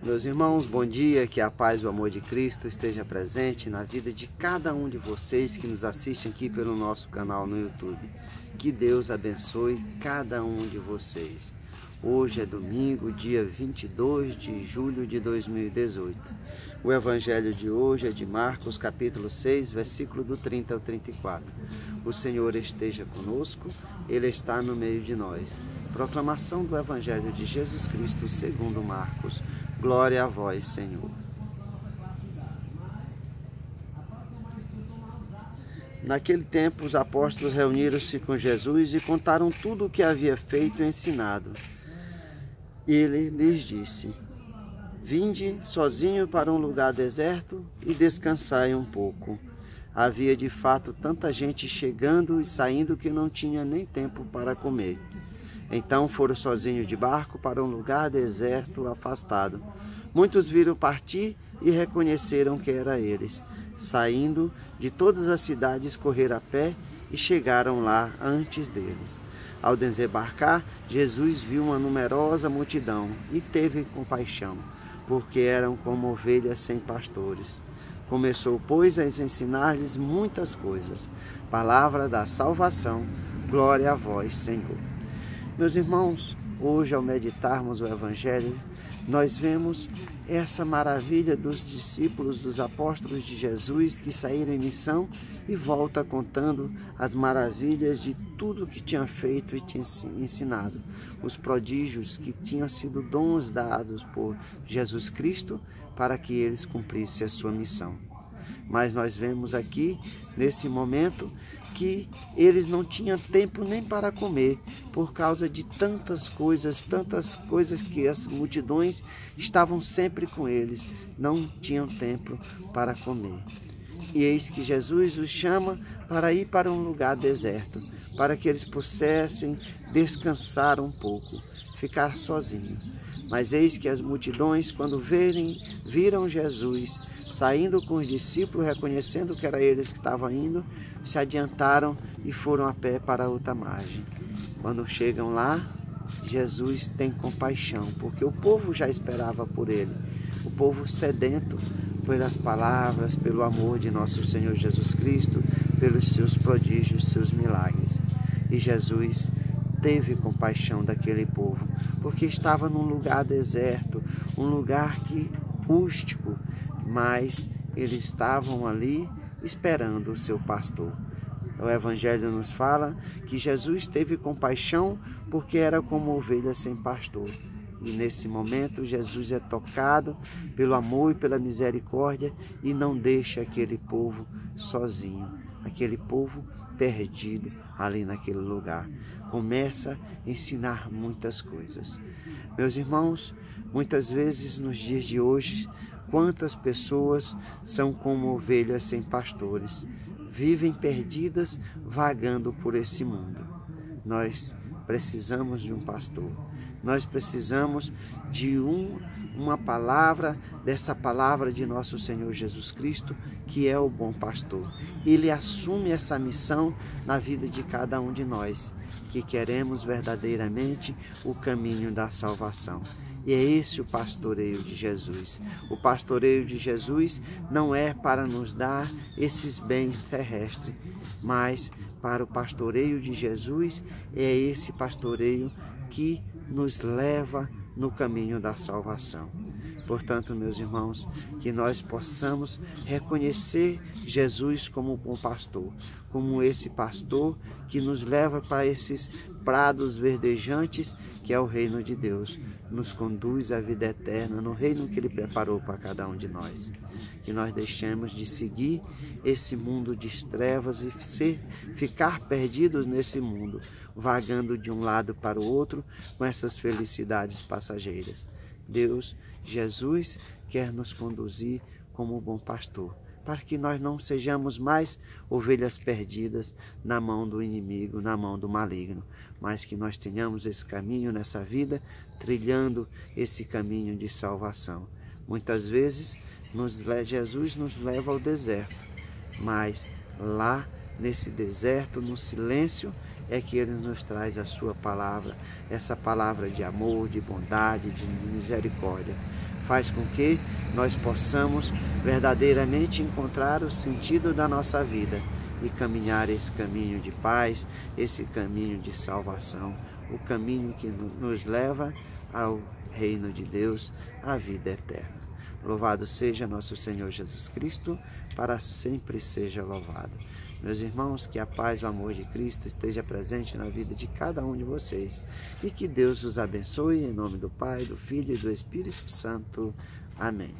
Meus irmãos, bom dia, que a paz e o amor de Cristo esteja presente na vida de cada um de vocês que nos assistem aqui pelo nosso canal no YouTube. Que Deus abençoe cada um de vocês. Hoje é domingo, dia 22 de julho de 2018. O evangelho de hoje é de Marcos, capítulo 6, versículo do 30 ao 34. O Senhor esteja conosco, Ele está no meio de nós. Proclamação do evangelho de Jesus Cristo segundo Marcos. Glória a vós, Senhor. Naquele tempo, os apóstolos reuniram-se com Jesus e contaram tudo o que havia feito e ensinado. Ele lhes disse: Vinde sozinho para um lugar deserto e descansai um pouco. Havia de fato tanta gente chegando e saindo que não tinha nem tempo para comer. Então foram sozinhos de barco para um lugar deserto, afastado. Muitos viram partir e reconheceram que era eles. Saindo de todas as cidades, correram a pé e chegaram lá antes deles. Ao desembarcar, Jesus viu uma numerosa multidão e teve compaixão, porque eram como ovelhas sem pastores. Começou, pois, a ensinar-lhes muitas coisas. Palavra da salvação, glória a vós, Senhor. Meus irmãos, hoje ao meditarmos o Evangelho, nós vemos essa maravilha dos discípulos, dos apóstolos de Jesus que saíram em missão e volta contando as maravilhas de tudo que tinha feito e tinha ensinado. Os prodígios que tinham sido dons dados por Jesus Cristo para que eles cumprissem a sua missão. Mas nós vemos aqui, nesse momento, que eles não tinham tempo nem para comer, por causa de tantas coisas que as multidões estavam sempre com eles, não tinham tempo para comer. E eis que Jesus os chama para ir para um lugar deserto, para que eles pudessem descansar um pouco, ficar sozinhos. Mas eis que as multidões, quando viram Jesus saindo com os discípulos, reconhecendo que era eles que estavam indo, se adiantaram e foram a pé para a outra margem. Quando chegam lá, Jesus tem compaixão, porque o povo já esperava por ele, o povo sedento pelas palavras, pelo amor de nosso Senhor Jesus Cristo, pelos seus prodígios, seus milagres. E Jesus teve compaixão daquele povo, porque estava num lugar deserto, um lugar rústico, mas eles estavam ali esperando o seu pastor. O Evangelho nos fala que Jesus teve compaixão porque era como ovelha sem pastor. E nesse momento Jesus é tocado pelo amor e pela misericórdia e não deixa aquele povo sozinho, aquele povo perdido ali naquele lugar. Começa a ensinar muitas coisas. Meus irmãos, muitas vezes nos dias de hoje, quantas pessoas são como ovelhas sem pastores, vivem perdidas, vagando por esse mundo. Nós precisamos de um pastor, nós precisamos de uma palavra, dessa palavra de nosso Senhor Jesus Cristo, que é o bom pastor. Ele assume essa missão na vida de cada um de nós, que queremos verdadeiramente o caminho da salvação. E é esse o pastoreio de Jesus. O pastoreio de Jesus não é para nos dar esses bens terrestres, mas para o pastoreio de Jesus é esse pastoreio que nos leva no caminho da salvação. Portanto, meus irmãos, que nós possamos reconhecer Jesus como o bom pastor, como esse pastor que nos leva para esses prados verdejantes, que é o reino de Deus, nos conduz à vida eterna, no reino que Ele preparou para cada um de nós. Que nós deixemos de seguir esse mundo de trevas e ficar perdidos nesse mundo, vagando de um lado para o outro com essas felicidades passageiras. Deus, Jesus, quer nos conduzir como o bom pastor, para que nós não sejamos mais ovelhas perdidas na mão do inimigo, na mão do maligno, mas que nós tenhamos esse caminho nessa vida, trilhando esse caminho de salvação. Muitas vezes, Jesus nos leva ao deserto, mas lá, nesse deserto, no silêncio, é que Ele nos traz a sua palavra, essa palavra de amor, de bondade, de misericórdia. faz com que nós possamos verdadeiramente encontrar o sentido da nossa vida e caminhar esse caminho de paz, esse caminho de salvação, o caminho que nos leva ao reino de Deus, à vida eterna. Louvado seja nosso Senhor Jesus Cristo, para sempre seja louvado. Meus irmãos, que a paz e o amor de Cristo esteja presente na vida de cada um de vocês e que Deus os abençoe em nome do Pai, do Filho e do Espírito Santo. Amém.